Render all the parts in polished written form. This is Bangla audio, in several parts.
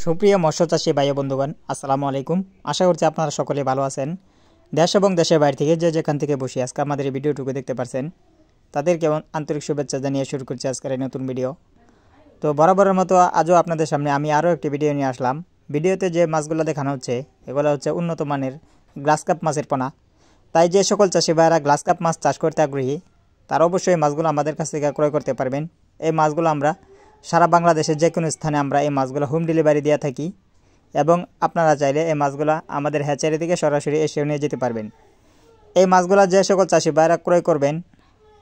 সুপ্রিয় মৎস্যচাষী ভাই বন্ধুগণ, আসসালামু আলাইকুম। আশা করছি আপনারা সকলে ভালো আছেন। দেশ এবং দেশের বাইরে থেকে যেখান থেকে বসে আজকে আমাদের এই ভিডিওটুকু দেখতে পারছেন, তাদেরকে আন্তরিক শুভেচ্ছা জানিয়ে শুরু করছি আজকের এই নতুন ভিডিও। তো বরাবরের মতো আজও আপনাদের সামনে আমি আরও একটি ভিডিও নিয়ে আসলাম। ভিডিওতে যে মাছগুলো দেখানো হচ্ছে এগুলো হচ্ছে উন্নত মানের গ্লাস কাপ মাছের পোনা। তাই যে সকল চাষি ভাইরা গ্লাস কাপ মাছ চাষ করতে আগ্রহী তারা অবশ্যই মাছগুলো আমাদের কাছ থেকে ক্রয় করতে পারবেন। এই মাছগুলো আমরা সারা বাংলাদেশের যে কোনো স্থানে আমরা এই মাছগুলো হোম ডেলিভারি দিয়ে থাকি এবং আপনারা চাইলে এই মাছগুলো আমাদের হ্যাচারি থেকে সরাসরি এসেও নিয়ে যেতে পারবেন। এই মাছগুলো যে সকল চাষি ভাইরা ক্রয় করবেন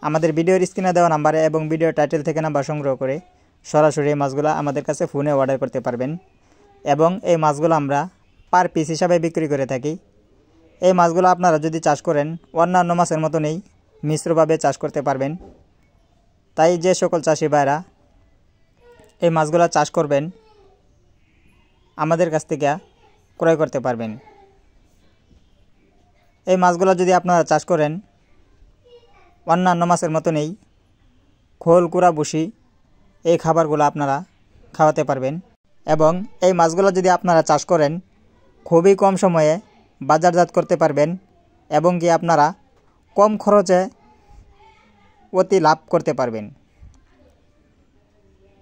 আমাদের ভিডিওর স্ক্রিনে দেওয়া নাম্বারে এবং ভিডিও টাইটেল থেকে নাম্বার সংগ্রহ করে সরাসরি এই মাছগুলো আমাদের কাছে ফোনে অর্ডার করতে পারবেন এবং এই মাছগুলো আমরা পার পিস হিসাবে বিক্রি করে থাকি। এই মাছগুলো আপনারা যদি চাষ করেন অন্যান্য মাছের মতো নেই, মিশ্রভাবে চাষ করতে পারবেন। তাই যে সকল চাষি ভাইরা এই মাছগুলো চাষ করবেন আমাদের কাছ থেকে ক্রয় করতে পারবেন। এই মাছগুলো যদি আপনারা চাষ করেন অন্যান্য মাছের মতো নেই, খোল কুড়া বসি এই খাবারগুলো আপনারা খাওয়াতে পারবেন এবং এই মাছগুলো যদি আপনারা চাষ করেন খুবই কম সময়ে বাজারজাত করতে পারবেন এবং কি আপনারা কম খরচে অতি লাভ করতে পারবেন।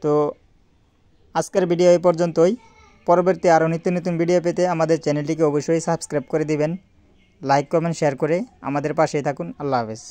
তো আজকের ভিডিও এই পর্যন্তই। পরবর্তী আরও নিত্য নতুন ভিডিও পেতে আমাদের চ্যানেলটিকে অবশ্যই সাবস্ক্রাইব করে দিবেন। লাইক কমেন্ট শেয়ার করে আমাদের পাশেই থাকুন। আল্লাহ হাফেজ।